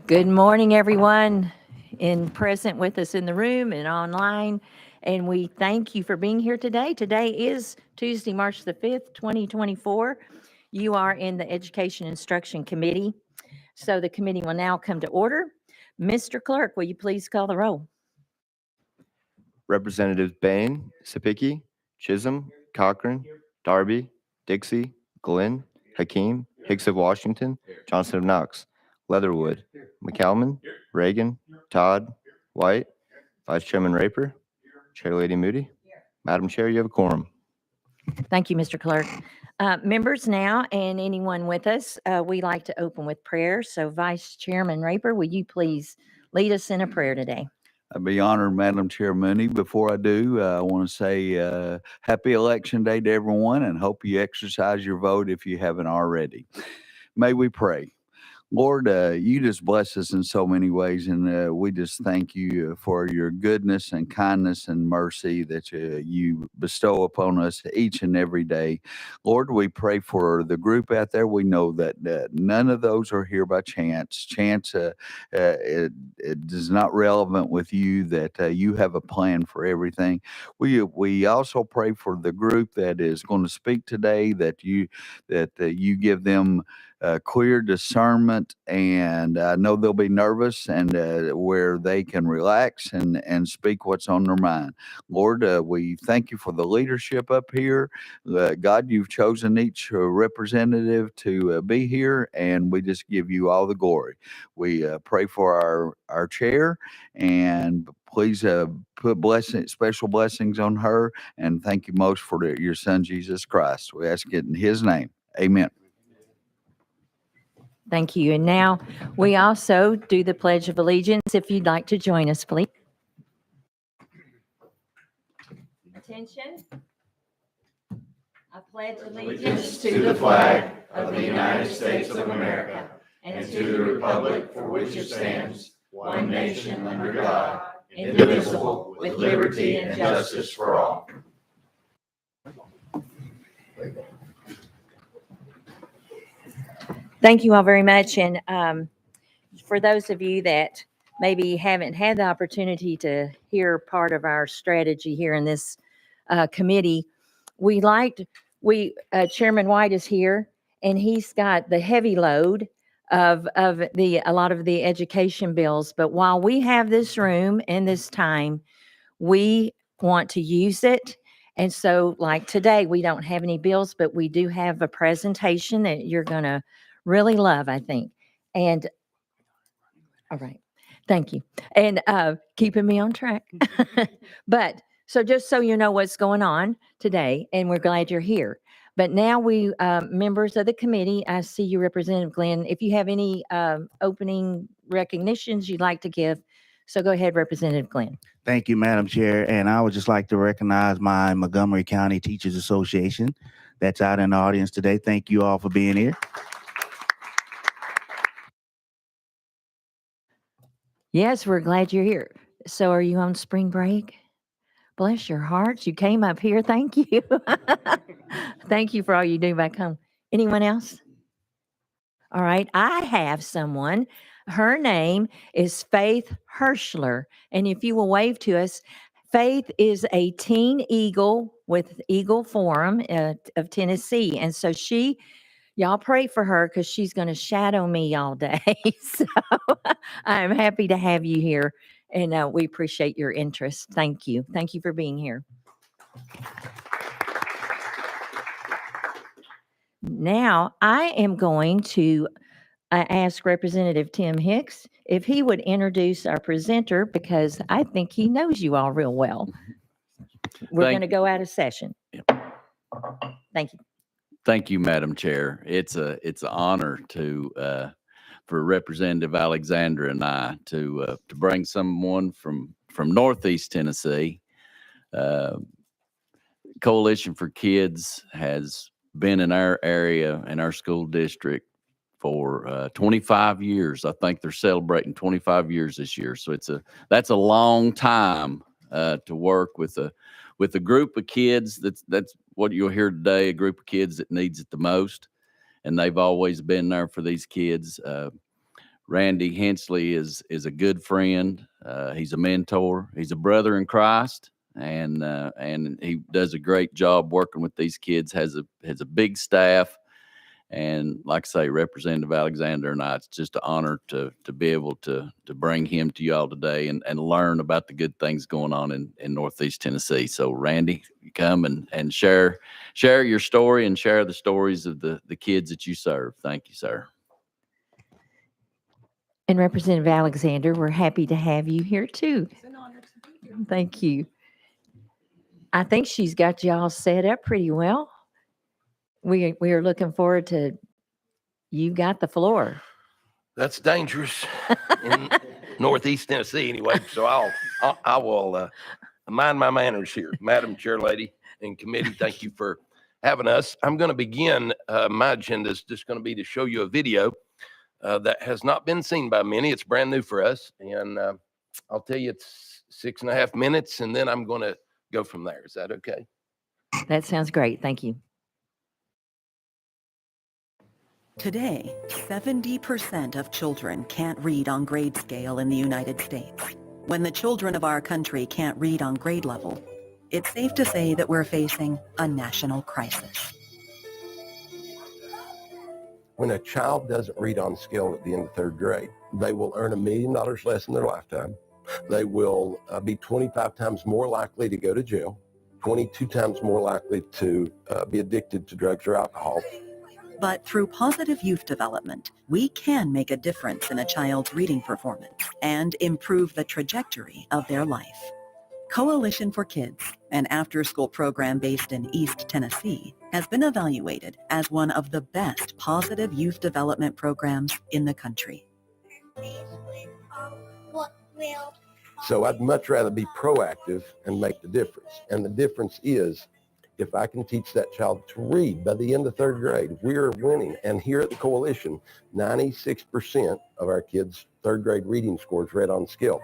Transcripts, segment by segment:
Good morning, everyone present with us in the room and online. And we thank you for being here today. Today is Tuesday, March the 5th, 2024. You are in the Education Instruction Committee. So the committee will now come to order. Mr. Clerk, will you please call the roll? Representatives Bain, Sapicki, Chisholm, Cochran, Darby, Dixie, Glenn, Hakeem, Hicks of Washington, Johnson of Knox, Leatherwood, McCalman, Reagan, Todd, White, Vice Chairman Raper, Chair Lady Moody. Madam Chair, you have a quorum. Thank you, Mr. Clerk. Members now and anyone with us, we like to open with prayer. So Vice Chairman Raper, will you please lead us in a prayer today? I'd be honored, Madam Chair Mooney. Before I do, I want to say happy Election Day to everyone and hope you exercise your vote if you haven't already. May we pray. Lord, you just bless us in so many ways, and we just thank you for your goodness and kindness and mercy that you bestow upon us each and every day. Lord, we pray for the group out there. We know that none of those are here by chance. Chance it is not relevant with you, that you have a plan for everything. We also pray for the group that is going to speak today, that you give them clear discernment, and I know they'll be nervous, and where they can relax and speak what's on their mind. Lord, we thank you for the leadership up here. God, you've chosen each representative to be here, and we just give you all the glory. We pray for our chair, and please put special blessings on her, and thank you most for your son, Jesus Christ. We ask it in his name. Amen. Thank you. And now we also do the Pledge of Allegiance. If you'd like to join us, please. Attention. I pledge allegiance to the flag of the United States of America and to the republic for which it stands, one nation under God, indivisible, with liberty and justice for all. Thank you all very much. And for those of you that maybe haven't had the opportunity to hear part of our strategy here in this committee, Chairman White is here, and he's got the heavy load of a lot of the education bills. But while we have this room and this time, we want to use it. And so, like today, we don't have any bills, but we do have a presentation that you're going to really love, I think. And all right, thank you. And keeping me on track. But so just so you know what's going on today, and we're glad you're here. But now we, members of the committee, I see you, Representative Glenn. If you have any opening recognitions you'd like to give, so go ahead, Representative Glenn. Thank you, Madam Chair. And I would just like to recognize my Montgomery County Teachers Association that's out in the audience today. Thank you all for being here. Yes, we're glad you're here. So are you on spring break? Bless your hearts. You came up here. Thank you. Thank you for all you do back home. Anyone else? All right. I have someone. Her name is Faith Hirschler. And if you will wave to us, Faith is a teen Eagle with Eagle Forum of Tennessee. And so y'all pray for her because she's going to shadow me all day. So I'm happy to have you here, and we appreciate your interest. Thank you. Thank you for being here. Now, I am going to ask Representative Tim Hicks if he would introduce our presenter, because I think he knows you all real well. We're going to go out of session. Thank you. Thank you, Madam Chair. It's an honor for Representative Alexandra and I to bring someone from Northeast Tennessee. Coalition for Kids has been in our area, in our school district, for 25 years. I think they're celebrating 25 years this year. So that's a long time to work with a group of kids. That's what you'll hear today, a group of kids that needs it the most. and they've always been there for these kids. Randy Hensley is a good friend. He's a mentor. He's a brother in Christ, and he does a great job working with these kids. Has a big staff, and like I say, Representative Alexander and I, it's just an honor to be able to bring him to y'all today and learn about the good things going on in Northeast Tennessee. So Randy, you come and share your story and share the stories of the kids that you serve. Thank you, sir. And Representative Alexander, we're happy to have you here too. It's an honor to be here. Thank you. I think she's got you all set up pretty well. We are looking forward to, you got the floor. That's dangerous in Northeast Tennessee anyway. So I will mind my manners here. Madam Chair Lady and committee, thank you for having us. I'm going to begin. My agenda is just going to be to show you a video that has not been seen by many. It's brand new for us. And I'll tell you, it's 6.5 minutes, and then I'm going to go from there. Is that okay? That sounds great. Thank you. Today, 70% of children can't read on grade scale in the United States. When the children of our country can't read on grade level, it's safe to say that we're facing a national crisis. When a child doesn't read on scale at the end of 3rd grade, they will earn $1 million less in their lifetime. They will be 25 times more likely to go to jail, 22 times more likely to be addicted to drugs or alcohol. But through positive youth development, we can make a difference in a child's reading performance and improve the trajectory of their life. Coalition for Kids, an after-school program based in East Tennessee, has been evaluated as one of the best positive youth development programs in the country. So I'd much rather be proactive and make the difference. And the difference is, if I can teach that child to read by the end of 3rd grade, we're winning. And here at the Coalition, 96% of our kids' 3rd grade reading scores read on scale.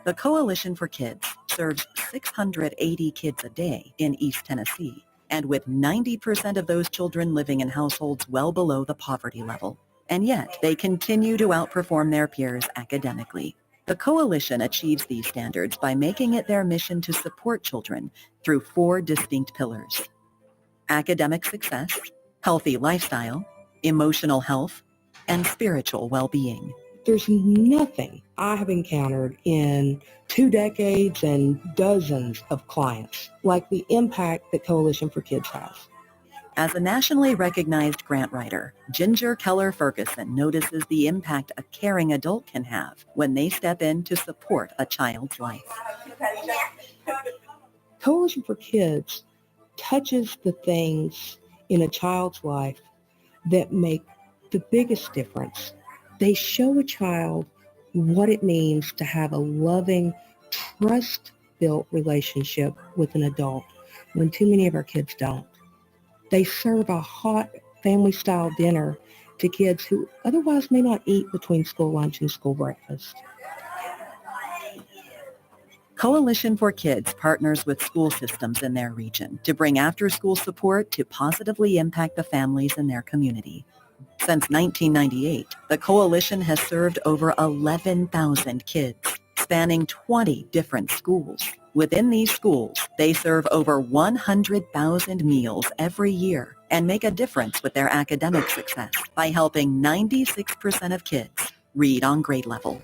The Coalition for Kids serves 680 kids a day in East Tennessee, and with 90% of those children living in households well below the poverty level. And yet, they continue to outperform their peers academically. The Coalition achieves these standards by making it their mission to support children through 4 distinct pillars: academic success, healthy lifestyle, emotional health, and spiritual well-being. There's nothing I have encountered in 2 decades and dozens of clients like the impact that Coalition for Kids has. As a nationally recognized grant writer, Ginger Keller Ferguson notices the impact a caring adult can have when they step in to support a child's life. Coalition for Kids touches the things in a child's life that make the biggest difference. They show a child what it means to have a loving, trust-built relationship with an adult when too many of our kids don't. They serve a hot family-style dinner to kids who otherwise may not eat between school lunch and school breakfast. Coalition for Kids partners with school systems in their region to bring after-school support to positively impact the families in their community. Since 1998, the Coalition has served over 11,000 kids, spanning 20 different schools. Within these schools, they serve over 100,000 meals every year and make a difference with their academic success by helping 96% of kids read on grade level.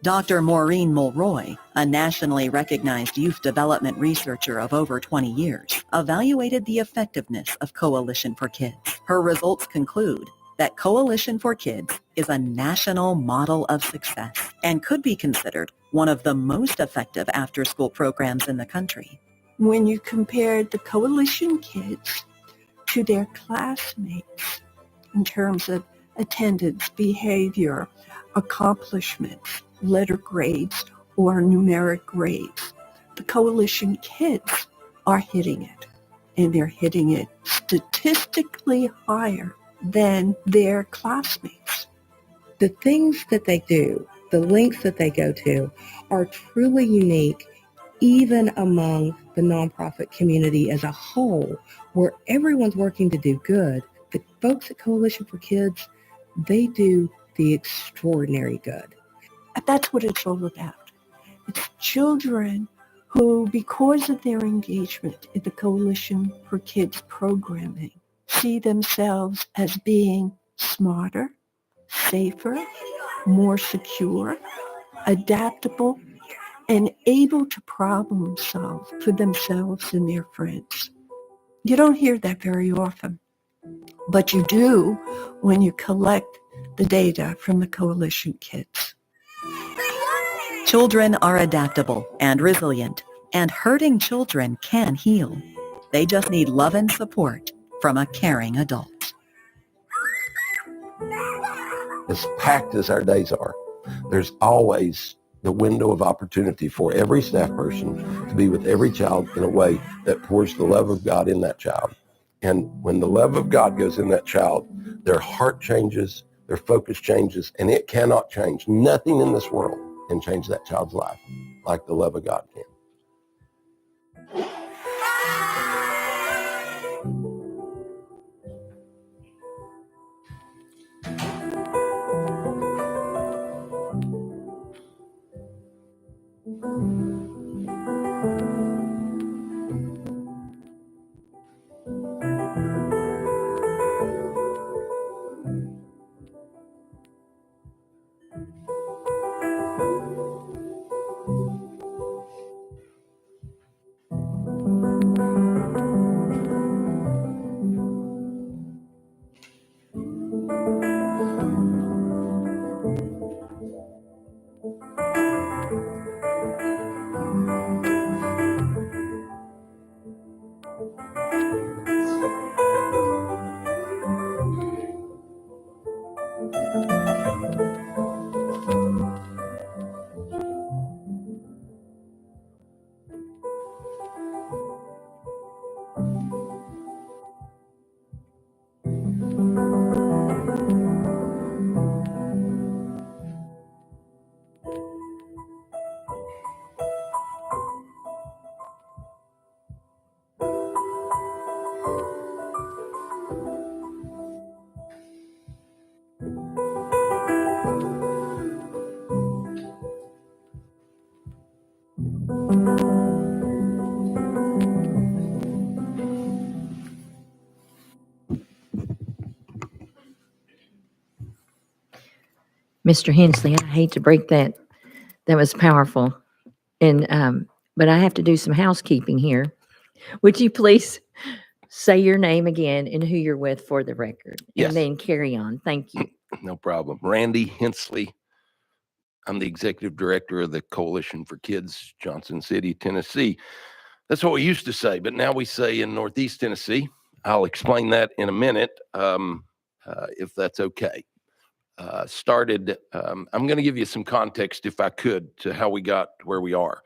Dr. Maureen Mulroy, a nationally recognized youth development researcher of over 20 years, evaluated the effectiveness of Coalition for Kids. Her results conclude that Coalition for Kids is a national model of success and could be considered one of the most effective after-school programs in the country. When you compare the Coalition kids to their classmates in terms of attendance, behavior, accomplishments, letter grades, or numeric grades, the Coalition kids are hitting it, and they're hitting it statistically higher than their classmates. The things that they do, the lengths that they go to, are truly unique even among the the nonprofit community as a whole, where everyone's working to do good, the folks at Coalition for Kids, they do the extraordinary good. And that's what it's all about. It's children who, because of their engagement in the Coalition for Kids programming, see themselves as being smarter, safer, more secure, adaptable, and able to problem solve for themselves and their friends. You don't hear that very often, but you do when you collect the data from the Coalition Kids. Children are adaptable and resilient, and hurting children can heal. They just need love and support from a caring adult. As packed as our days are, there's always the window of opportunity for every staff person to be with every child in a way that pours the love of God in that child. And when the love of God goes in that child, their heart changes, their focus changes, and it cannot change. Nothing in this world can change that child's life like the love of God can. Mr. Hensley, I hate to break that. That was powerful. And, but I have to do some housekeeping here. Would you please say your name again and who you're with for the record? Yes. And then carry on. Thank you. No problem. Randy Hensley. I'm the executive director of the Coalition for Kids, Johnson City, Tennessee. That's what we used to say, but now we say in Northeast Tennessee. I'll explain that in a minute, if that's okay. I'm going to give you some context, if I could, to how we got where we are.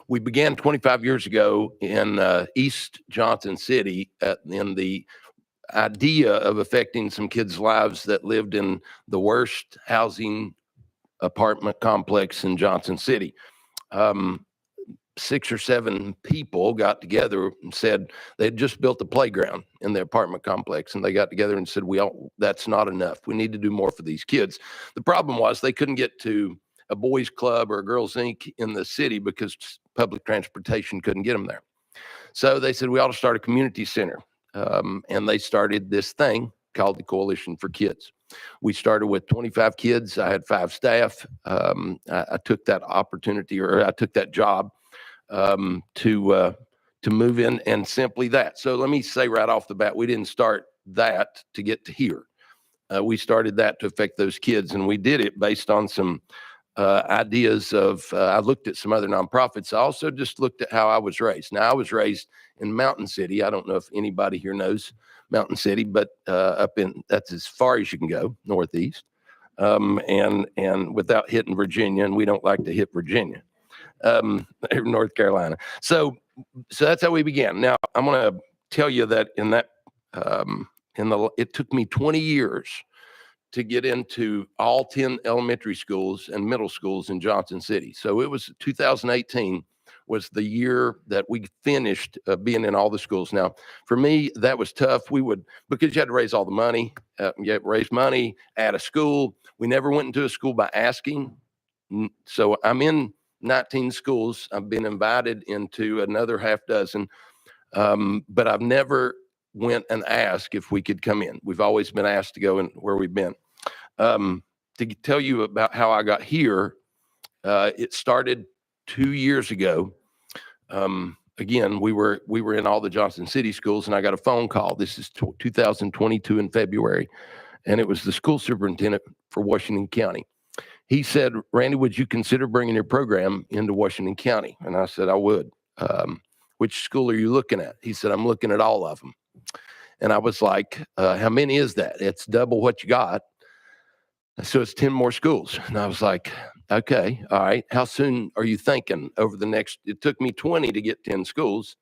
We began 25 years ago in East Johnson City in the idea of affecting some kids' lives that lived in the worst housing apartment complex in Johnson City. 6 or 7 people got together and said they'd just built a playground in the apartment complex, and they got together and said, that's not enough. We need to do more for these kids. The problem was they couldn't get to a boys club or a girls Inc. in the city because public transportation couldn't get them there. So they said we ought to start a community center. And they started this thing called the Coalition for Kids. We started with 25 kids. I had 5 staff. I took that opportunity, or I took that job to move in, and simply that. So let me say right off the bat, we didn't start that to get to here. We started that to affect those kids, and we did it based on some ideas of, I looked at some other nonprofits. I also just looked at how I was raised. Now, I was raised in Mountain City. I don't know if anybody here knows Mountain City, but that's as far as you can go, northeast, and without hitting Virginia, and we don't like to hit Virginia, North Carolina. So that's how we began. Now, I'm going to tell you that it took me 20 years to get into all 10 elementary schools and middle schools in Johnson City. So it was 2018 was the year that we finished being in all the schools. Now, for me, that was tough. Because you had to raise all the money, you had to raise money, add a school. We never went into a school by asking. So I'm in 19 schools. I've been invited into another half dozen, but I've never went and asked if we could come in. We've always been asked to go in where we've been. To tell you about how I got here, it started 2 years ago. Again, we were in all the Johnson City schools, and I got a phone call. This is 2022 in February, and it was the school superintendent for Washington County. He said, "Randy, would you consider bringing your program into Washington County?" And I said, "I would." "Which school are you looking at?" He said, "I'm looking at all of them." And I was like, "How many is that?" "It's double what you got." So it's 10 more schools. And I was like, "Okay, all right. How soon are you thinking over the next?" It took me 20 to get 10 schools.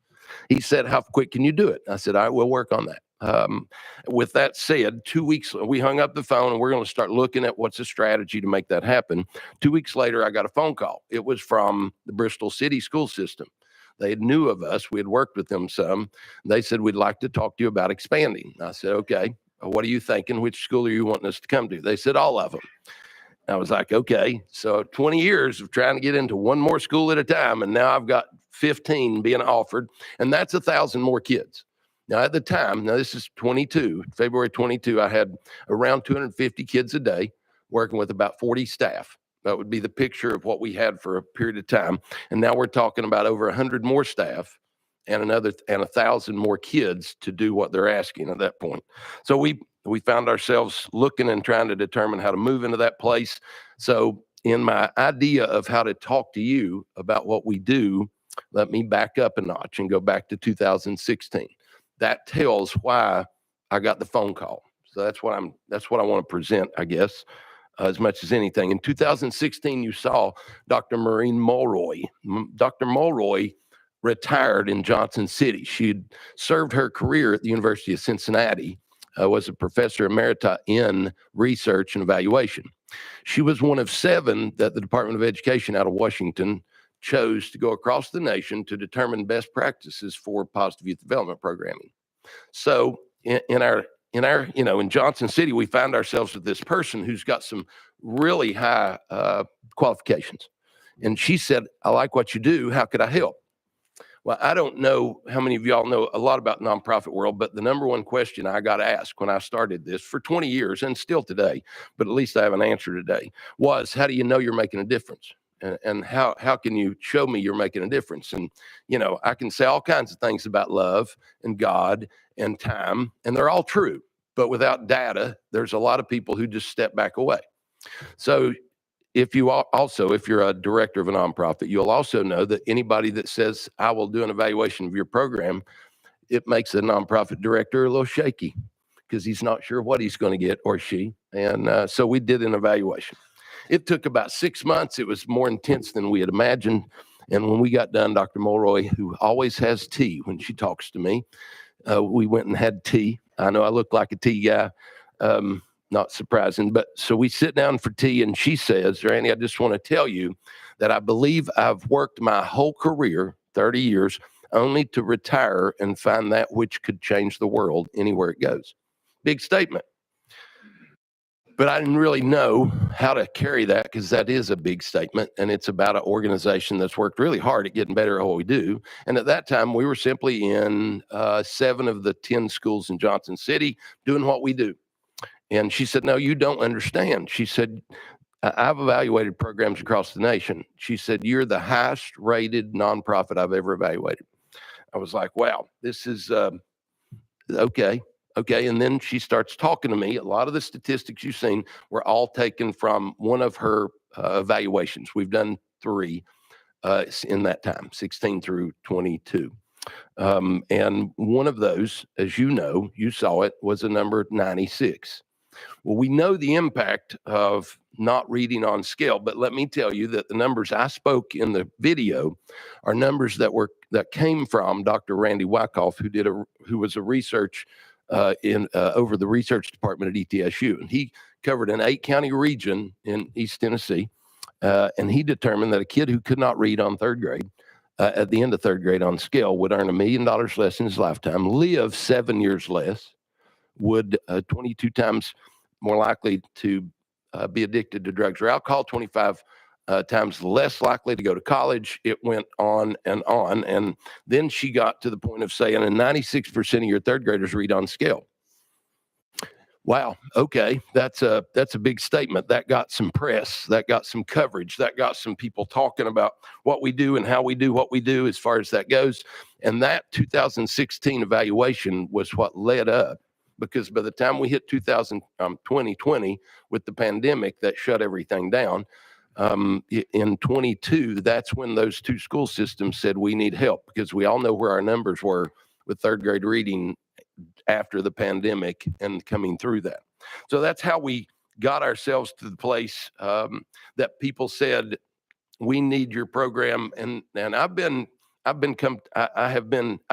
He said, "How quick can you do it?" I said, "All right, we'll work on that." With that said, 2 weeks, we hung up the phone and we're going to start looking at what's a strategy to make that happen. 2 weeks later, I got a phone call. It was from the Bristol City school system. They knew of us. We had worked with them some. They said, "We'd like to talk to you about expanding." I said, "Okay. What are you thinking? Which school are you wanting us to come to?" They said, "All of them." I was like, "Okay." So 20 years of trying to get into one more school at a time. And now I've got 15 being offered, and that's 1,000 more kids. Now at the time, this is February 22, I had around 250 kids a day working with about 40 staff. That would be the picture of what we had for a period of time. And now we're talking about over 100 more staff and 1,000 more kids to do what they're asking at that point. So we found ourselves looking and trying to determine how to move into that place. So in my idea of how to talk to you about what we do, let me back up a notch and go back to 2016. That tells why I got the phone call. So that's what I want to present, I guess, as much as anything. In 2016, you saw Dr. Maureen Mulroy. Dr. Mulroy retired in Johnson City. She'd served her career at the University of Cincinnati, was a professor emerita in research and evaluation. She was one of 7 that the Department of Education out of Washington chose to go across the nation to determine best practices for positive youth development programming. So in Johnson City, we found ourselves with this person who's got some really high qualifications. And she said, "I like what you do. How could I help?" Well, I don't know how many of y'all know a lot about nonprofit world, but the number one question I got asked when I started this for 20 years and still today, but at least I have an answer today, was, "How do you know you're making a difference? And how can you show me you're making a difference?" And, I can say all kinds of things about love and God and time, and they're all true. But without data, there's a lot of people who just step back away. So if you're a director of a nonprofit, you'll also know that anybody that says, "I will do an evaluation of your program," it makes a nonprofit director a little shaky because he's not sure what he's going to get, or she. And so we did an evaluation. It took about 6 months. It was more intense than we had imagined. And when we got done, Dr. Mulroy, who always has tea when she talks to me, we went and had tea. I know I look like a tea guy. Not surprising. But so we sit down for tea, and she says, "Randy, I just want to tell you that I believe I've worked my whole career, 30 years, only to retire and find that which could change the world anywhere it goes." Big statement. But I didn't really know how to carry that, because that is a big statement, and it's about an organization that's worked really hard at getting better at what we do. And at that time, we were simply in 7 of the 10 schools in Johnson City doing what we do. And she said, "No, you don't understand." She said, "I've evaluated programs across the nation." She said, "You're the highest rated nonprofit I've ever evaluated." I was like, wow, this is okay. Okay. And then she starts talking to me. A lot of the statistics you've seen were all taken from one of her evaluations. We've done 3 in that time, 16 through 22. And one of those, as you know, you saw it, was a number 96. Well, we know the impact of not reading on scale, but let me tell you that the numbers I spoke in the video are numbers that came from Dr. Randy Wyckoff, who was a research over the research department at ETSU, and he covered an 8-county region in East Tennessee, and he determined that a kid who could not read on 3rd grade at the end of third grade on scale would earn $1 million less in his lifetime, live 7 years less, would 22 times more likely to be addicted to drugs or alcohol, 25 times less likely to go to college. It went on. And then she got to the point of saying, and 96% of your third graders read on scale. Wow. Okay. That's a big statement. That got some press. That got some coverage. That got some people talking about what we do and how we do what we do as far as that goes. And that 2016 evaluation was what led up, because by the time we hit 2020 with the pandemic that shut everything down, in 22, that's when those two school systems said we need help, because we all know where our numbers were with third grade reading after the pandemic and coming through that. So that's how we got ourselves to the place that people said, we need your program. And I've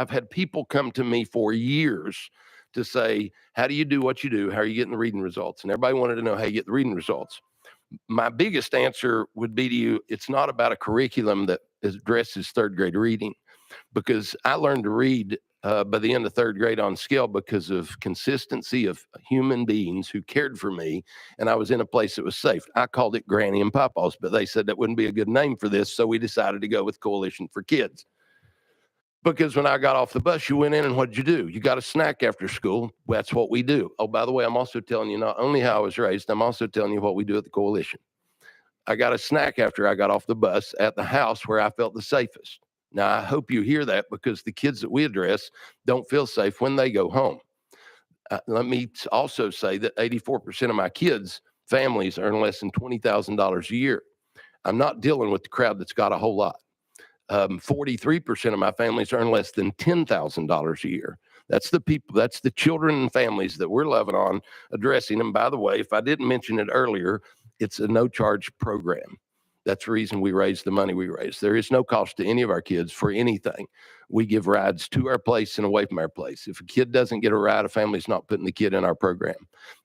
had people come to me for years to say, how do you do what you do? How are you getting the reading results? And everybody wanted to know how you get the reading results. My biggest answer would be to you, it's not about a curriculum that addresses third grade reading, because I learned to read by the end of third grade on scale because of consistency of human beings who cared for me, and I was in a place that was safe. I called it Granny and Papa's, but they said that wouldn't be a good name for this, so we decided to go with Coalition for Kids. Because when I got off the bus, you went in and what did you do? You got a snack after school. That's what we do. Oh, by the way, I'm also telling you not only how I was raised, I'm also telling you what we do at the Coalition. I got a snack after I got off the bus at the house where I felt the safest. Now, I hope you hear that, because the kids that we address don't feel safe when they go home. Let me also say that 84% of my kids' families earn less than $20,000 a year. I'm not dealing with the crowd that's got a whole lot. 43% of my families earn less than $10,000 a year. That's the people, that's the children and families that we're loving on, addressing them. By the way, if I didn't mention it earlier, it's a no-charge program. That's the reason we raise the money we raise. There is no cost to any of our kids for anything. We give rides to our place and away from our place. If a kid doesn't get a ride, a family's not putting the kid in our program.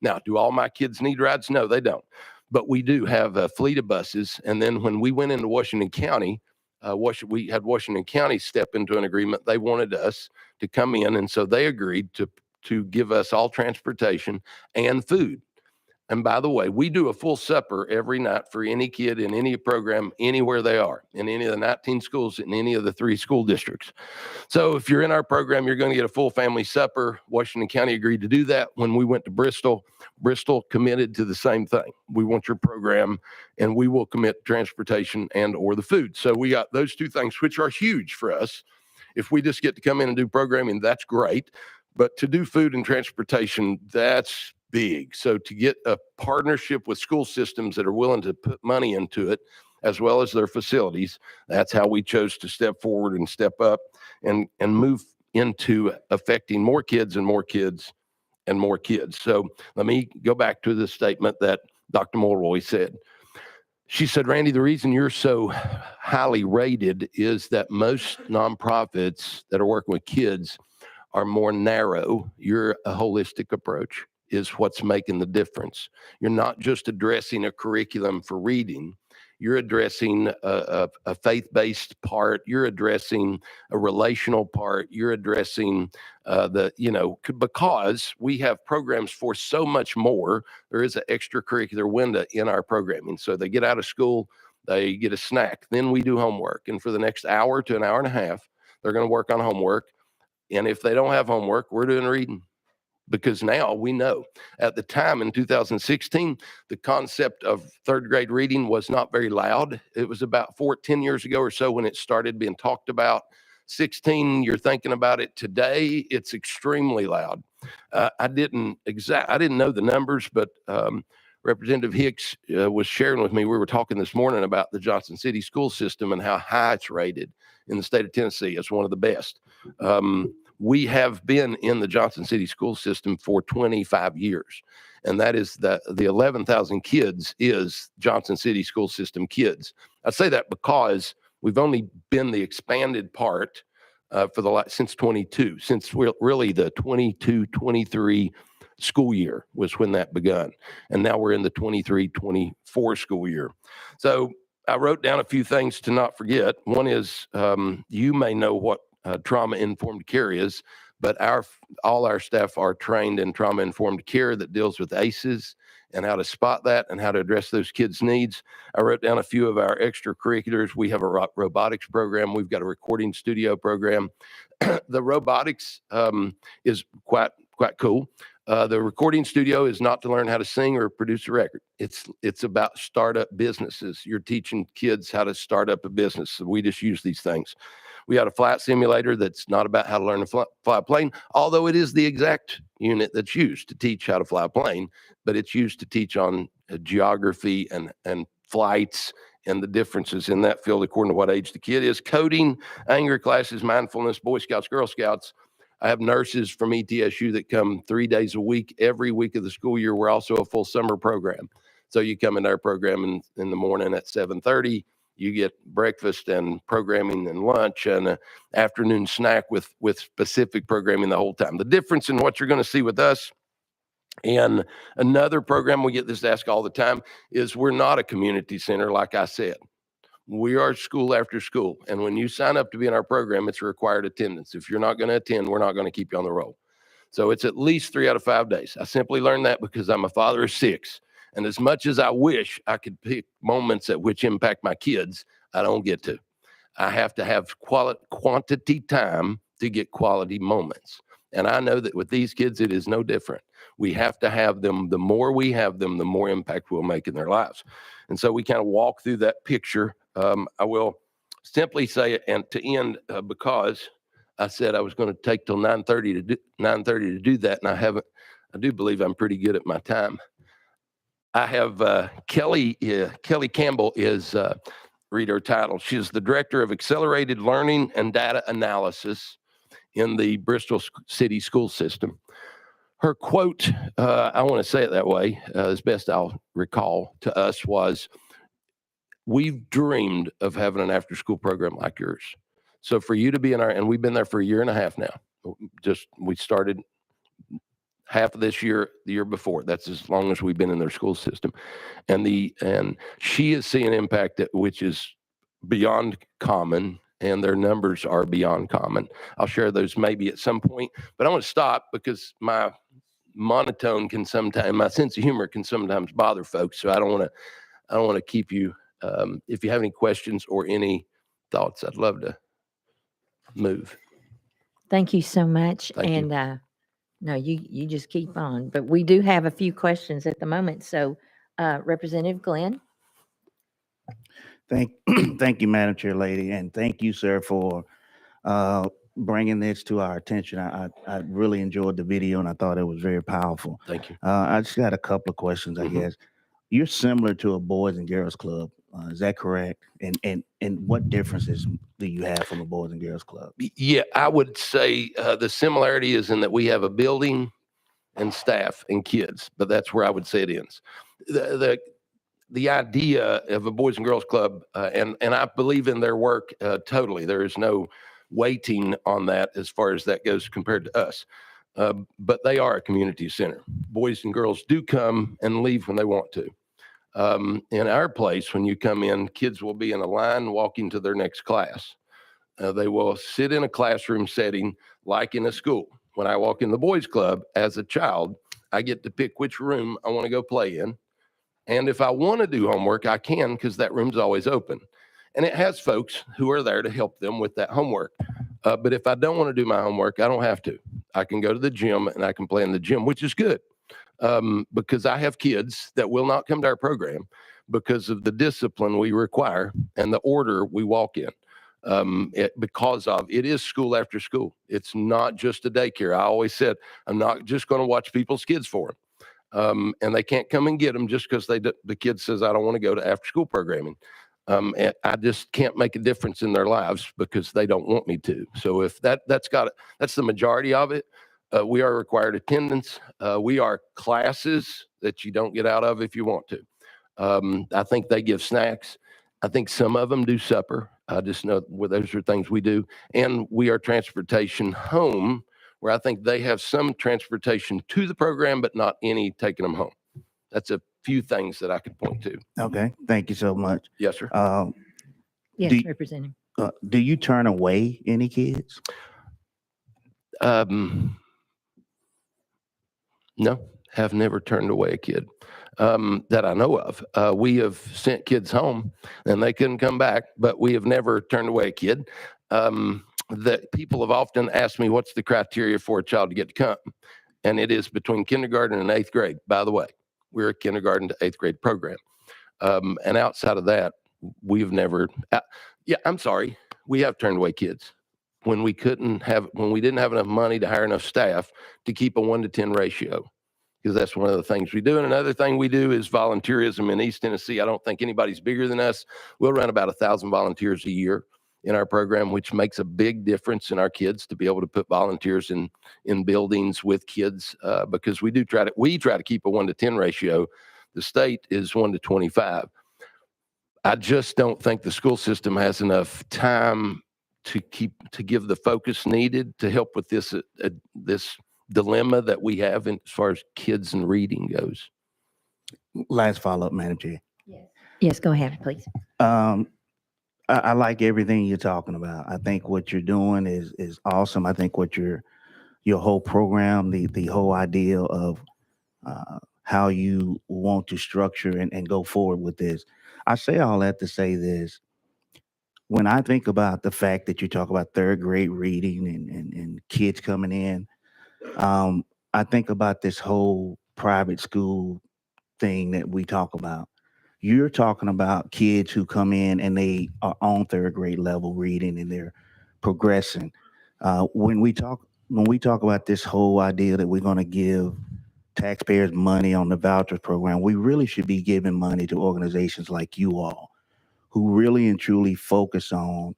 Now, do all my kids need rides? No, they don't. But we do have a fleet of buses. And then when we went into Washington County, we had Washington County step into an agreement. They wanted us to come in, and so they agreed to give us all transportation and food. And by the way, we do a full supper every night for any kid in any program, anywhere they are, in any of the 19 schools, in any of the 3 school districts. So if you're in our program, you're going to get a full family supper. Washington County agreed to do that. When we went to Bristol committed to the same thing. We want your program, and we will commit transportation and or the food. So we got those two things, which are huge for us. If we just get to come in and do programming, that's great. But to do food and transportation, that's big. So to get a partnership with school systems that are willing to put money into it, as well as their facilities, that's how we chose to step forward and step up and move into affecting more kids and more kids and more kids. So let me go back to the statement that Dr. Mulroy said. She said, Randy, the reason you're so highly rated is that most nonprofits that are working with kids are more narrow. You're a holistic approach is what's making the difference. You're not just addressing a curriculum for reading. You're addressing a faith-based part. You're addressing a relational part. You're addressing because we have programs for so much more. There is an extracurricular window in our programming. So they get out of school, they get a snack. Then we do homework. And for the next hour to an hour and a half, they're going to work on homework. And if they don't have homework, we're doing reading. Because now we know. At the time in 2016, the concept of third grade reading was not very loud. It was about 10 years ago or so when it started being talked about. 16, you're thinking about it today, it's extremely loud. I didn't know the numbers, but Representative Hicks was sharing with me, we were talking this morning about the Johnson City school system and how high it's rated in the state of Tennessee. It's one of the best. We have been in the Johnson City school system for 25 years, and that is the 11,000 kids is Johnson City school system kids. I say that because we've only been the expanded part since 22, since really the 22-23 school year was when that begun, and now we're in the 23-24 school year. So I wrote down a few things to not forget. One is you may know what trauma-informed care is, but all our staff are trained in trauma-informed care that deals with ACEs and how to spot that and how to address those kids' needs. I wrote down a few of our extracurriculars. We have a robotics program. We've got a recording studio program. The robotics is quite cool. The recording studio is not to learn how to sing or produce a record. It's about startup businesses. You're teaching kids how to start up a business. So we just use these things. We had a flight simulator that's not about how to learn to fly a plane, although it is the exact unit that's used to teach how to fly a plane, but it's used to teach on geography and flights and the differences in that field according to what age the kid is. Coding, anger classes, mindfulness, Boy Scouts, Girl Scouts. I have nurses from ETSU that come 3 days a week, every week of the school year. We're also a full summer program. So you come in our program in the morning at 7:30. You get breakfast and programming and lunch and an afternoon snack with specific programming the whole time. The difference in what you're going to see with us and another program, we get this asked all the time, is we're not a community center, like I said. We are school after school. And when you sign up to be in our program, it's a required attendance. If you're not going to attend, we're not going to keep you on the roll. So it's at least 3 out of 5 days. I simply learned that because I'm a father of 6. And as much as I wish I could pick moments at which impact my kids, I don't get to. I have to have quantity time to get quality moments. And I know that with these kids, it is no different. We have to have them. The more we have them, the more impact we'll make in their lives. And so we kind of walk through that picture. I will simply say it and to end because I said I was going to take till 9:30 to do that. And I haven't. I do believe I'm pretty good at my time. I have Kelly Campbell is read her title. She is the Director of Accelerated Learning and Data Analysis in the Bristol City School System. Her quote, I want to say it that way, as best I'll recall, to us was, "We've dreamed of having an after-school program like yours." So for you to be in our, and we've been there for 1.5 years now. We started half of this year, the year before. That's as long as we've been in their school system. And she is seeing impact which is beyond common, and their numbers are beyond common. I'll share those maybe at some point, but I want to stop because my monotone can sometimes, my sense of humor can sometimes bother folks. So I don't want to keep you. If you have any questions or any thoughts, I'd love to move. Thank you so much. Thank you. And no, you just keep on. But we do have a few questions at the moment. So Representative Glenn. Thank you, Madam Chair Lady, and thank you, sir, for bringing this to our attention. I really enjoyed the video, and I thought it was very powerful. Thank you. I just got a couple of questions, I guess. You're similar to a Boys and Girls Club. Is that correct? And what differences do you have from a Boys and Girls Club? Yeah, I would say the similarity is in that we have a building and staff and kids, but that's where I would say it ends. The idea of a Boys and Girls Club, and I believe in their work totally. There is no weighting on that as far as that goes compared to us. But they are a community center. Boys and girls do come and leave when they want to. In our place, when you come in, kids will be in a line walking to their next class. They will sit in a classroom setting like in a school. When I walk in the boys club as a child, I get to pick which room I want to go play in. And if I want to do homework, I can because that room's always open. And it has folks who are there to help them with that homework. But if I don't want to do my homework, I don't have to. I can go to the gym and I can play in the gym, which is good. Because I have kids that will not come to our program because of the discipline we require and the order we walk in. Because it is school after school. It's not just a daycare. I always said, I'm not just going to watch people's kids for them. And they can't come and get them just because the kid says, I don't want to go to after school programming. And I just can't make a difference in their lives because they don't want me to. So if that's the majority of it. We are required attendance. We are classes that you don't get out of if you want to. I think they give snacks. I think some of them do supper. I just know those are things we do. And we are transportation home, where I think they have some transportation to the program, but not any taking them home. That's a few things that I could point to. Okay, thank you so much. Yes, sir. Yes, Do- Representative. Do you turn away any kids? No, have never turned away a kid that I know of. We have sent kids home and they couldn't come back, but we have never turned away a kid. That people have often asked me, what's the criteria for a child to get to come? And it is between kindergarten and 8th grade. By the way, we're a kindergarten to 8th grade program. And outside of that, we've never, I'm sorry, we have turned away kids when we didn't have enough money to hire enough staff to keep a 1-to-10 ratio, because that's one of the things we do. And another thing we do is volunteerism in East Tennessee. I don't think anybody's bigger than us. We'll run about 1,000 volunteers a year in our program, which makes a big difference in our kids to be able to put volunteers in buildings with kids, because we try to keep a 1-to-10 ratio. The state is 1-to-25. I just don't think the school system has enough time to give the focus needed to help with this dilemma that we have as far as kids and reading goes. Last follow-up, Madam Chair. Yes, go ahead, please. I like everything you're talking about. I think what you're doing is awesome. I think what your whole program, the whole idea of how you want to structure and go forward with this. I say all that to say this. When I think about the fact that you talk about 3rd grade reading and kids coming in, I think about this whole private school thing that we talk about. You're talking about kids who come in and they are on 3rd grade level reading and they're progressing. When we talk about this whole idea that we're going to give taxpayers money on the vouchers program, we really should be giving money to organizations like you all, who really and truly focus on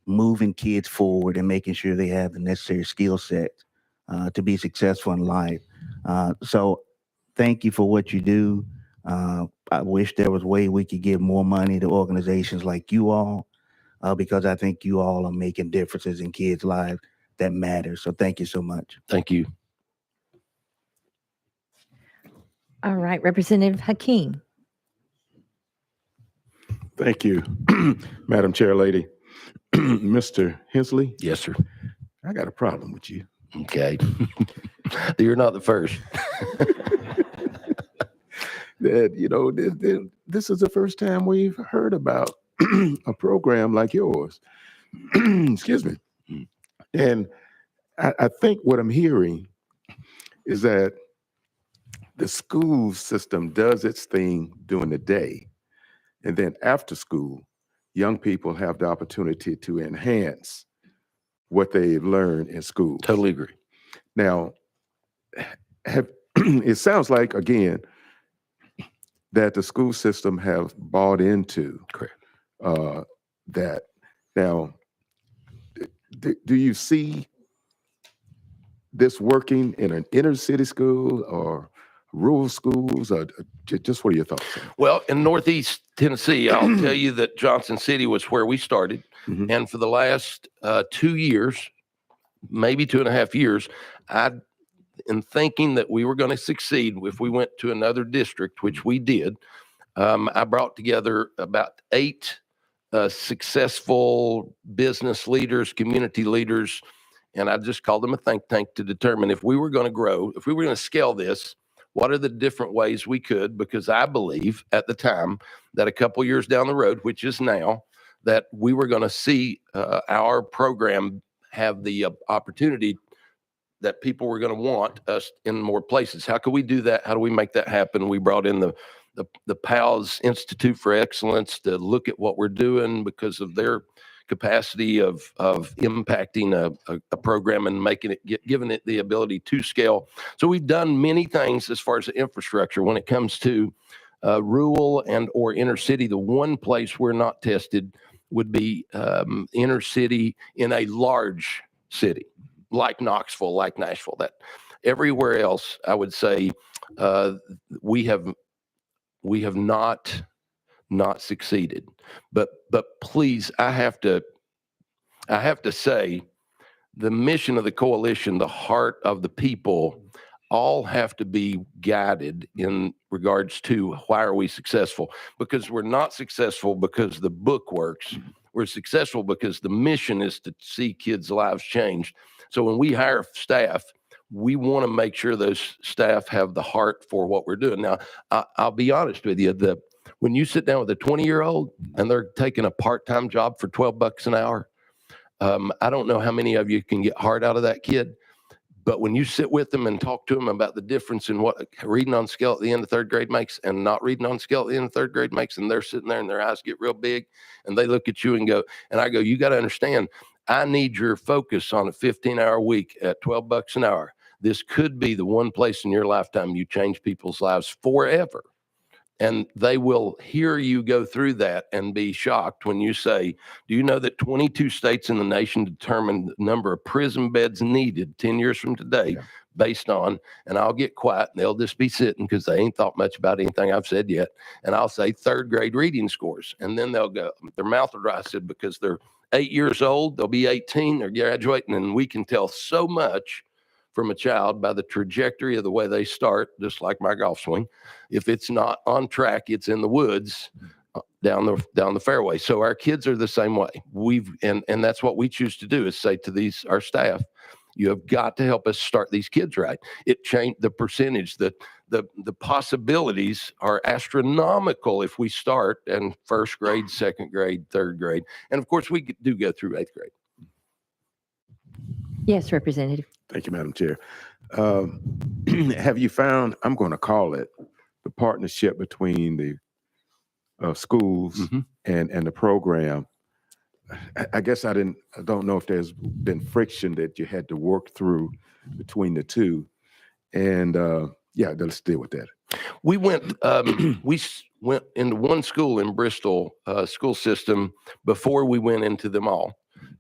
moving kids forward and making sure they have the necessary skill set to be successful in life. So thank you for what you do. I wish there was a way we could give more money to organizations like you all, because I think you all are making differences in kids' lives that matter. So thank you so much. Thank you. All right, Representative Hakeem. Thank you, Madam Chair Lady. Mr. Hensley, Yes, sir. I got a problem with you. Okay. You're not the first. That, this is the first time we've heard about a program like yours. Excuse me. And I think what I'm hearing is that the school system does its thing during the day. And then after school, young people have the opportunity to enhance what they've learned in school. Totally agree. Now, it sounds like, again, that the school system have bought into Correct. that. Now, do you see this working in an inner city school or rural schools, or just what are your thoughts? Well, in Northeast Tennessee, I'll tell you that Johnson City was where we started. Mhm. And for the last 2 years, maybe 2.5 years, in thinking that we were going to succeed if we went to another district, which we did, I brought together about 8 successful business leaders, community leaders, and I just called them a think tank to determine if we were going to grow, if we were going to scale this, what are the different ways we could? Because I believe at the time that a couple years down the road, which is now, that we were going to see our program have the opportunity that people were going to want us in more places. How could we do that? How do we make that happen? We brought in the PALS Institute for Excellence to look at what we're doing because of their capacity of impacting a program and making it, giving it the ability to scale. So we've done many things as far as the infrastructure. When it comes to rural and or inner city, the one place we're not tested would be inner city in a large city like Knoxville, like Nashville. That everywhere else, I would say we have not succeeded. But please, I have to say, the mission of the coalition, the heart of the people, all have to be guided in regards to why are we successful? Because we're not successful because the book works. We're successful because the mission is to see kids' lives changed. So when we hire staff, we want to make sure those staff have the heart for what we're doing. Now, I'll be honest with you, when you sit down with a 20-year-old and they're taking a part-time job for $12 an hour, I don't know how many of you can get heart out of that kid. But when you sit with them and talk to them about the difference in what reading on scale at the end of third grade makes and not reading on scale at the end of third grade makes, and they're sitting there and their eyes get real big and they look at you and go, and I go, you got to understand, I need your focus on a 15-hour week at $12 an hour. This could be the one place in your lifetime you change people's lives forever. And they will hear you go through that and be shocked when you say, do you know that 22 states in the nation determine the number of prison beds needed 10 years from today based on, and I'll get quiet and they'll just be sitting because they ain't thought much about anything I've said yet. And I'll say third grade reading scores. And then they'll go, their mouth will dry. I said, because they're 8 years old, they'll be 18, they're graduating, and we can tell so much from a child by the trajectory of the way they start, just like my golf swing. If it's not on track, it's in the woods down the fairway. So our kids are the same way. And that's what we choose to do is say to our staff, you have got to help us start these kids right. It changed the percentage, the possibilities are astronomical if we start in first grade, second grade, third grade. And of course we do go through 8th grade. Yes, Representative. Thank you, Madam Chair. Have you found, I'm going to call it, the partnership between the schools and the program? I guess I don't know if there's been friction that you had to work through between the two. And yeah, let's deal with that. We went into one school in Bristol school system before we went into them all,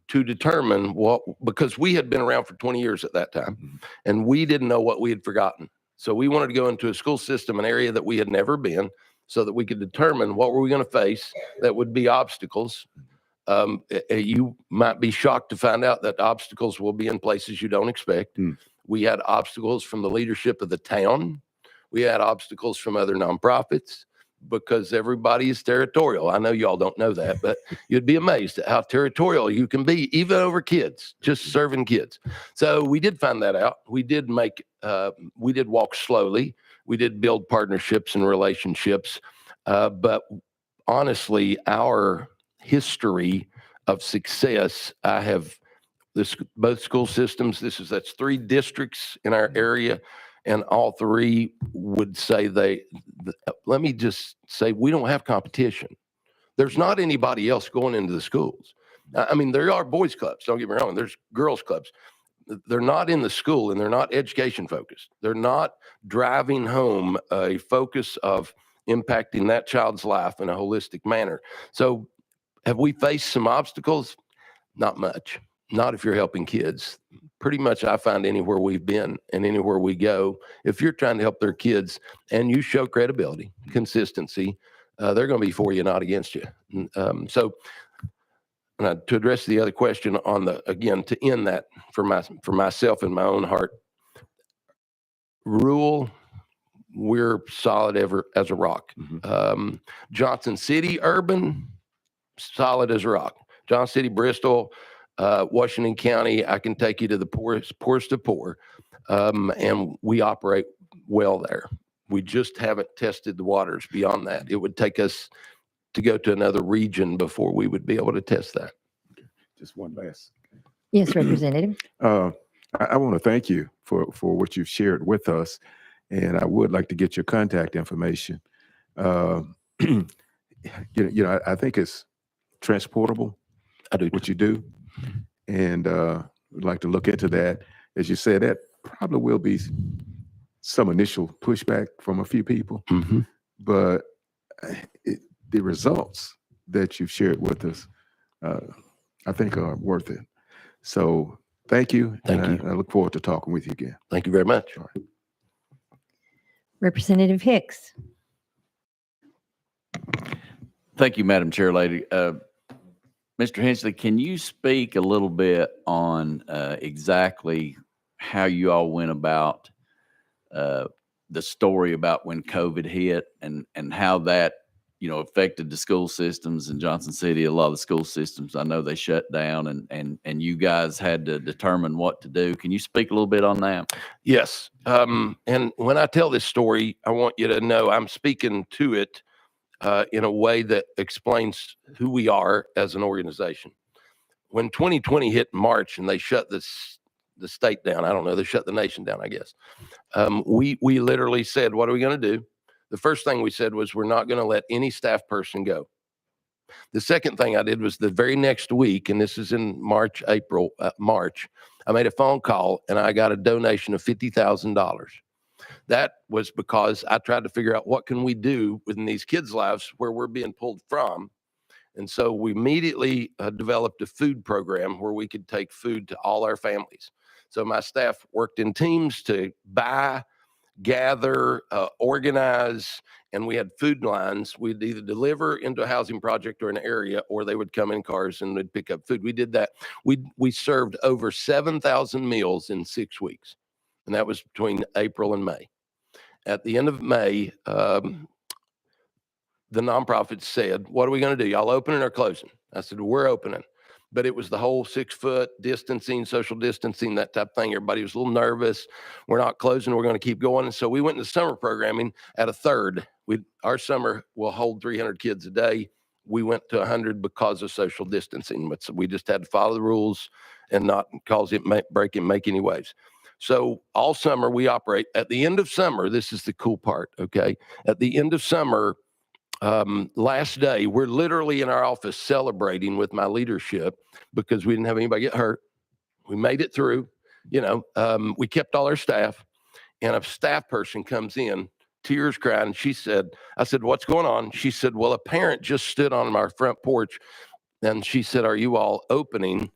to determine because we had been around for 20 years at that time, and we didn't know what we had forgotten. So we wanted to go into a school system, an area that we had never been, so that we could determine what were we going to face that would be obstacles. You might be shocked to find out that obstacles will be in places you don't expect. We had obstacles from the leadership of the town. We had obstacles from other nonprofits, because everybody is territorial. I know y'all don't know that, but you'd be amazed at how territorial you can be, even over kids, just serving kids. So we did find that out. We did walk slowly. We did build partnerships and relationships. But honestly, our history of success, both school systems, that's 3 districts in our area. And all 3 would say let me just say, we don't have competition. There's not anybody else going into the schools. I mean, there are boys clubs, don't get me wrong. There's girls clubs. They're not in the school and they're not education focused. They're not driving home a focus of impacting that child's life in a holistic manner. So have we faced some obstacles? Not much. Not if you're helping kids. Pretty much I find anywhere we've been and anywhere we go, if you're trying to help their kids and you show credibility, consistency, they're going to be for you, not against you. So to address the other question to end that for myself and my own heart, rural, we're solid as a rock. Johnson City, urban, solid as a rock. Johnson City, Bristol, Washington County, I can take you to the poorest of poor, and we operate well there. We just haven't tested the waters beyond that. It would take us to go to another region before we would be able to test that. Just one last. Yes, Representative. I want to thank you for what you've shared with us, and I would like to get your contact information. I think it's transportable. I do. What you do. And would like to look into that. As you said, that probably will be some initial pushback from a few people, but the results that you've shared with us, I think are worth it. So thank you. Thank you. I look forward to talking with you again. Thank you very much. All right. Representative Hicks. Thank you, Madam Chair Lady. Mr. Hensley, can you speak a little bit on exactly how you all went about the story about when COVID hit and how that, affected the school systems in Johnson City. A lot of the school systems, I know they shut down and you guys had to determine what to do. Can you speak a little bit on that? Yes. And when I tell this story, I want you to know I'm speaking to it in a way that explains who we are as an organization. When 2020 hit in March and they shut the state down, I don't know, they shut the nation down, I guess. We literally said, what are we going to do? The first thing we said was, we're not going to let any staff person go. The second thing I did was the very next week, and this is in March, I made a phone call and I got a donation of $50,000. That was because I tried to figure out what can we do within these kids' lives where we're being pulled from. And so we immediately developed a food program where we could take food to all our families. So my staff worked in teams to buy, gather, organize, and we had food lines. We'd either deliver into a housing project or an area, or they would come in cars and they'd pick up food. We did that. We served over 7,000 meals in 6 weeks, and that was between April and May. At the end of May, the nonprofit said, what are we going to do? Y'all opening or closing? I said, we're opening. But it was the whole 6 foot distancing, social distancing, that type of thing. Everybody was a little nervous. We're not closing. We're going to keep going. And so we went into summer programming at a third. Our summer will hold 300 kids a day. We went to 100 because of social distancing. But we just had to follow the rules and not cause it break and make any waves. So all summer we operate. At the end of summer, this is the cool part, okay? At the end of summer, last day, we're literally in our office celebrating with my leadership because we didn't have anybody get hurt. We made it through, we kept all our staff, and a staff person comes in, tears crying. I said, what's going on? She said, well, a parent just stood on our front porch and she said, are you all opening?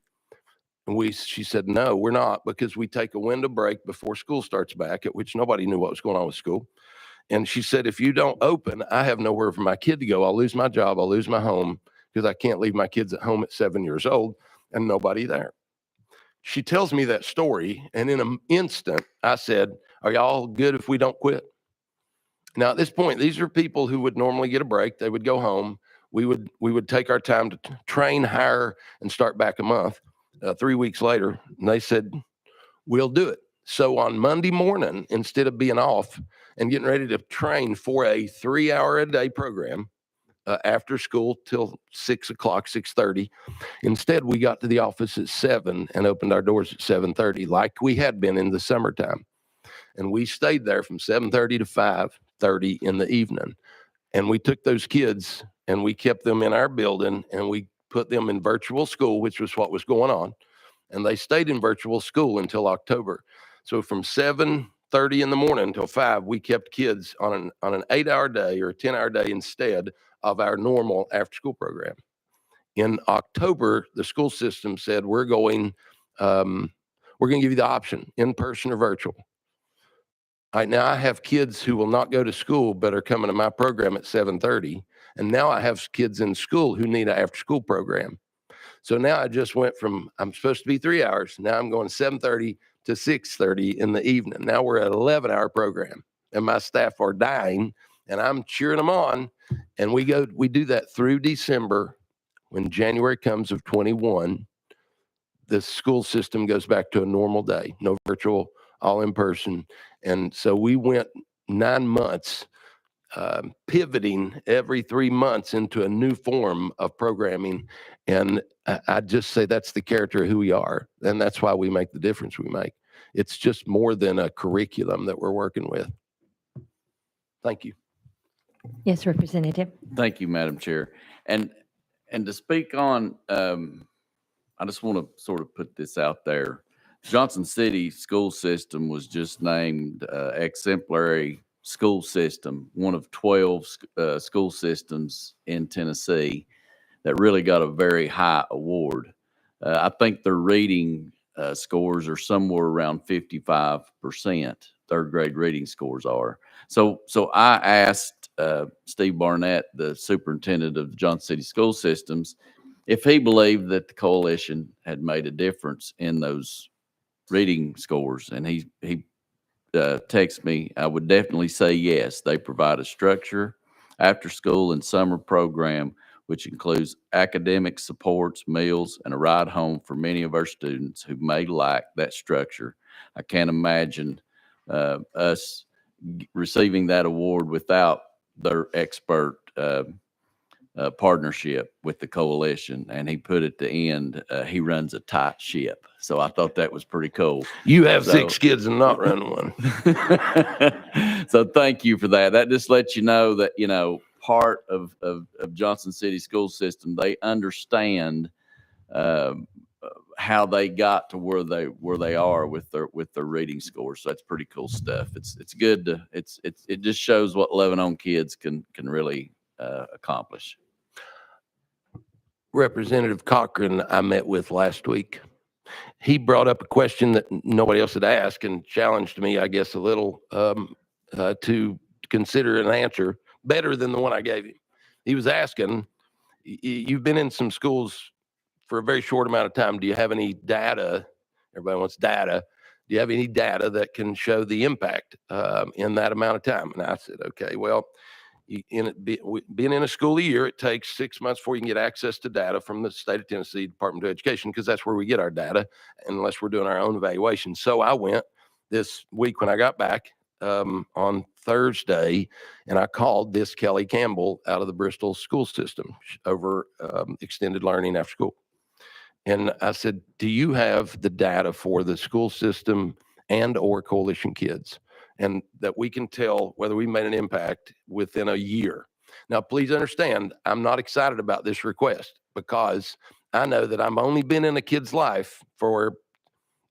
And she said, no, we're not, because we take a window break before school starts back, at which nobody knew what was going on with school. And she said, if you don't open, I have nowhere for my kid to go. I'll lose my job. I'll lose my home because I can't leave my kids at home at 7 years old and nobody there. She tells me that story. And in an instant, I said, are y'all good if we don't quit? Now, at this point, these are people who would normally get a break. They would go home. We would take our time to train, hire, and start back a month. 3 weeks later, and they said, we'll do it. So on Monday morning, instead of being off and getting ready to train for a 3-hour-a-day program after school till 6 o'clock, 6:30, instead we got to the office at 7 and opened our doors at 7:30, like we had been in the summertime. And we stayed there from 7:30 to 5:30 in the evening. And we took those kids and we kept them in our building and we put them in virtual school, which was what was going on. And they stayed in virtual school until October. So from 7:30 in the morning until 5, we kept kids on an 8-hour day or a 10-hour day instead of our normal after-school program. In October, the school system said, we're going to give you the option, in person or virtual. All right, now I have kids who will not go to school but are coming to my program at 7:30. And now I have kids in school who need an after-school program. So now I just went from, I'm supposed to be 3 hours. Now I'm going 7:30 to 6:30 in the evening. Now we're at an 11-hour program and my staff are dying and I'm cheering them on. And we do that through December. When January comes of 21, the school system goes back to a normal day, no virtual, all in person. And so we went 9 months pivoting every 3 months into a new form of programming. And I just say that's the character of who we are. And that's why we make the difference we make. It's just more than a curriculum that we're working with. Thank you. Yes, Representative. Thank you, Madam Chair. And to speak on, I just want to sort of put this out there. Johnson City school system was just named exemplary school system, one of 12 school systems in Tennessee that really got a very high award. I think their reading scores are somewhere around 55%. Third grade reading scores are. So I asked Steve Barnett, the superintendent of the Johnson City school systems, if he believed that the coalition had made a difference in those reading scores, and he text me, I would definitely say yes. They provide a structure, after school and summer program, which includes academic supports, meals, and a ride home for many of our students who may lack that structure. I can't imagine us receiving that award without their expert partnership with the coalition. And he put at the end, he runs a tight ship. So I thought that was pretty cool. You have So- 6 kids and not run one. So thank you for that. That just lets you know that, part of Johnson City school system, they understand how they got to where they are with their reading scores. So that's pretty cool stuff. It's good to it just shows what Lebanon kids can really accomplish. Representative Cochran I met with last week. He brought up a question that nobody else had asked and challenged me, I guess, a little to consider an answer better than the one I gave him. He was asking, you've been in some schools for a very short amount of time. Do you have any data? Everybody wants data. Do you have any data that can show the impact in that amount of time? And I said, okay, well, being in a school year, it takes 6 months before you can get access to data from the state of Tennessee Department of Education, because that's where we get our data, unless we're doing our own evaluation. So I went this week when I got back on Thursday, and I called this Kelly Campbell out of the Bristol school system over extended learning after school. And I said, do you have the data for the school system and or coalition kids? And that we can tell whether we made an impact within a year. Now, please understand, I'm not excited about this request because I know that I've only been in a kid's life for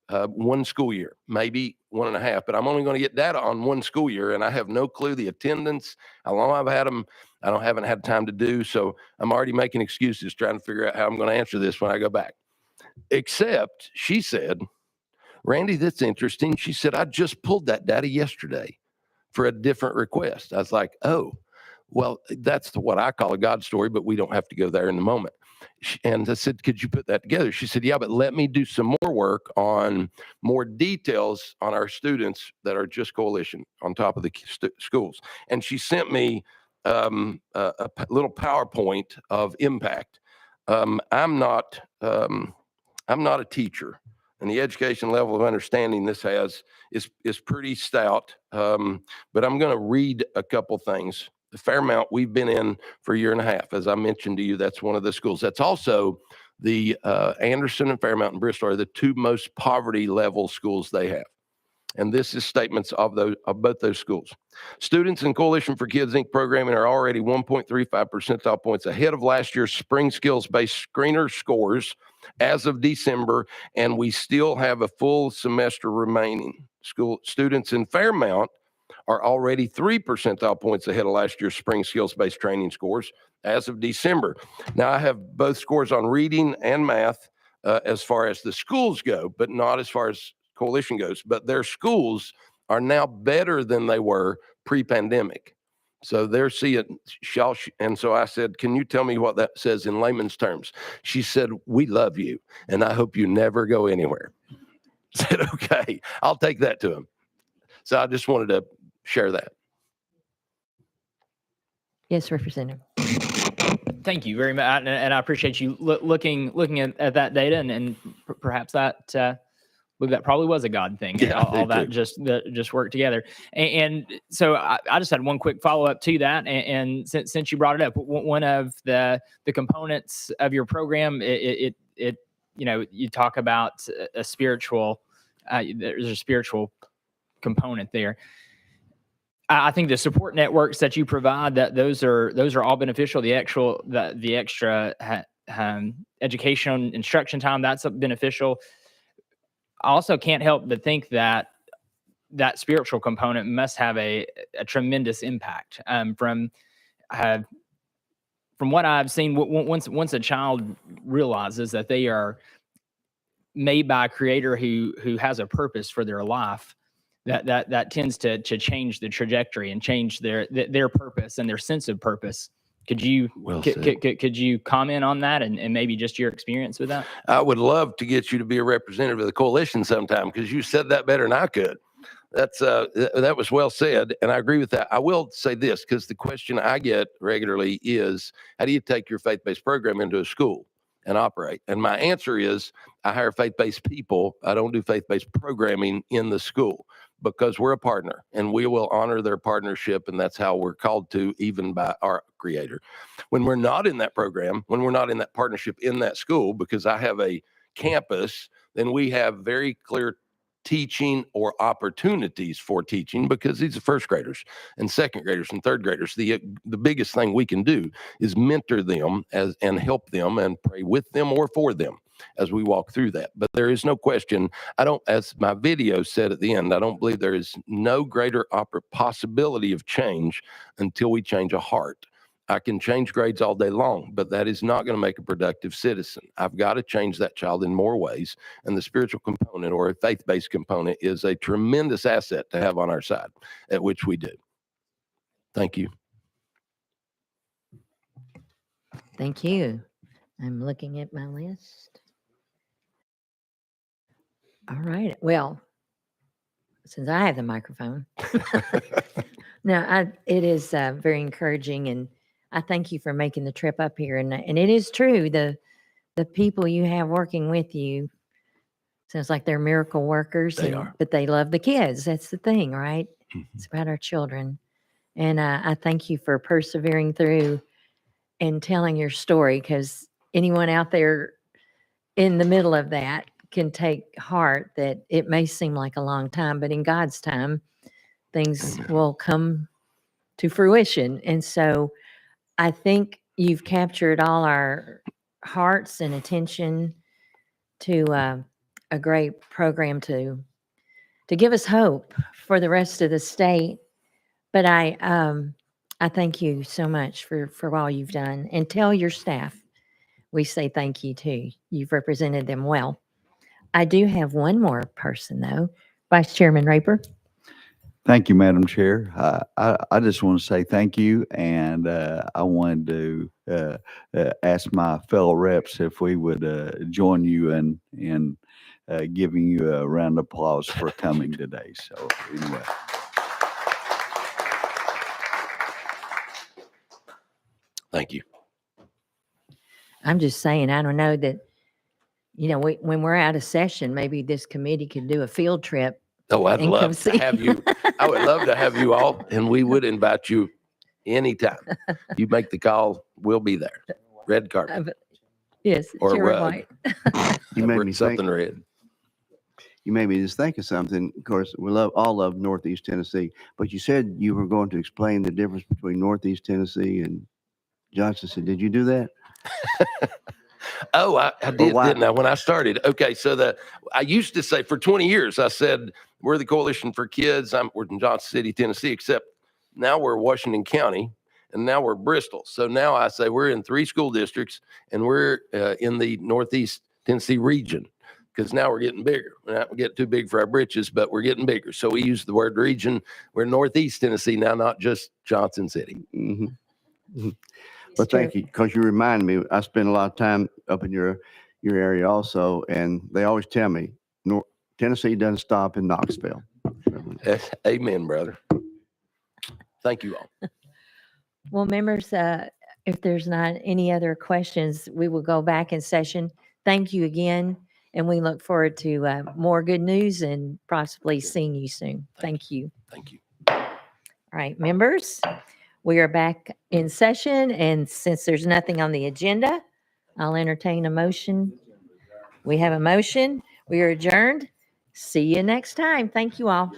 1 school year, maybe 1.5, but I'm only going to get data on 1 school year, and I have no clue the attendance, how long I've had them. Haven't had time to do, so I'm already making excuses trying to figure out how I'm going to answer this when I go back. Except she said, Randy, that's interesting. She said, I just pulled that data yesterday for a different request. I was like, oh, well, that's what I call a God story, but we don't have to go there in the moment. And I said, could you put that together? She said, yeah, but let me do some more work on more details on our students that are just coalition on top of the schools. And she sent me a little PowerPoint of impact. I'm not a teacher, and the education level of understanding this has is pretty stout. But I'm going to read a couple things. The Fairmount we've been in for 1.5 years. As I mentioned to you, that's one of the schools. That's also the Anderson and Fairmount and Bristol are the 2 most poverty level schools they have. And this is statements of both those schools. Students in Coalition for Kids Inc. programming are already 1.35 percentile points ahead of last year's spring skills-based screener scores as of December, and we still have a full semester remaining. School students in Fairmount are already 3 percentile points ahead of last year's spring skills-based training scores as of December. Now, I have both scores on reading and math as far as the schools go, but not as far as coalition goes. But their schools are now better than they were pre-pandemic. So they're seeing, and so I said, can you tell me what that says in layman's terms? She said, we love you, and I hope you never go anywhere. I said, okay, I'll take that to him. So I just wanted to share that. Yes, Representative. Thank you very much, and I appreciate you looking at that data, and perhaps that probably was a God thing. Yeah, all that just worked together. And so I just had one quick follow up to that. And since you brought it up, one of the components of your program, it you talk about a spiritual. There's a spiritual component there. I think the support networks that you provide, that those are all beneficial. The extra education instruction time, that's beneficial. I also can't help but think that spiritual component must have a tremendous impact. From what I've seen, once a child realizes that they are made by a creator who has a purpose for their life, that tends to change the trajectory and change their purpose and their sense of purpose. Could you could you comment on that and maybe just your experience with that? I would love to get you to be a representative of the coalition sometime, because you said that better than I could. That was well said, and I agree with that. I will say this, because the question I get regularly is, how do you take your faith-based program into a school and operate? And my answer is, I hire faith-based people. I don't do faith-based programming in the school, because we're a partner and we will honor their partnership, and that's how we're called to, even by our Creator. When we're not in that program, when we're not in that partnership in that school, because I have a campus, then we have very clear teaching or opportunities for teaching, because these are first graders and second graders and third graders. The biggest thing we can do is mentor them and help them and pray with them or for them as we walk through that. But there is no question, as my video said at the end, I don't believe there is no greater possibility of change until we change a heart. I can change grades all day long, but that is not going to make a productive citizen. I've got to change that child in more ways. And the spiritual component, or a faith-based component, is a tremendous asset to have on our side, at which we do. Thank you. Thank you. I'm looking at my list. All right. Well, since I have the microphone, it is very encouraging, and I thank you for making the trip up here. And it is true, the people you have working with you, sounds like they're miracle workers. They are. But they love the kids. That's the thing, right? Mhm. It's about our children. And I thank you for persevering through and telling your story, because anyone out there in the middle of that can take heart that it may seem like a long time, but in God's time, things will come to fruition. And so I think you've captured all our hearts and attention to a great program to give us hope for the rest of the state. But I thank you so much for all you've done, and tell your staff we say thank you too. You've represented them well. I do have one more person though, Vice Chairman Raper. Thank you, Madam Chair. I just want to say thank you, and I wanted to ask my fellow reps if we would join you in giving you a round of applause for coming today. So anyway. Thank you. I'm just saying, I don't know that, when we're out of session, maybe this committee could do a field trip. Oh, I'd And come love to see. have you. I would love to have you all, and we would invite you anytime. You make the call, we'll be there. Red carpet Yes, or Chairman rug. White. You made me think. Something red. You made me just think of something. Of course, we all love Northeast Tennessee, but you said you were going to explain the difference between Northeast Tennessee and Johnson. Did you do that? Oh, I did, why- didn't I? When I started. Okay, so I used to say for 20 years, I said, we're the Coalition for Kids. We're in Johnson City, Tennessee, except now we're Washington County, and now we're Bristol. So now I say we're in 3 school districts, and we're in the Northeast Tennessee region, because now we're getting bigger. We're not getting too big for our britches, but we're getting bigger. So we use the word region. We're Northeast Tennessee now, not just Johnson City. Mm-hmm. It's But true. thank you, because you remind me. I spend a lot of time up in your area also, and they always tell me Tennessee doesn't stop in Knoxville. Amen, brother. Thank you all. Well, members, if there's not any other questions, we will go back in session. Thank you again, and we look forward to more good news and possibly seeing you soon. Thank you. Thank you. All right, members, we are back in session, and since there's nothing on the agenda, I'll entertain a motion. We have a motion. We are adjourned. See you next time. Thank you all.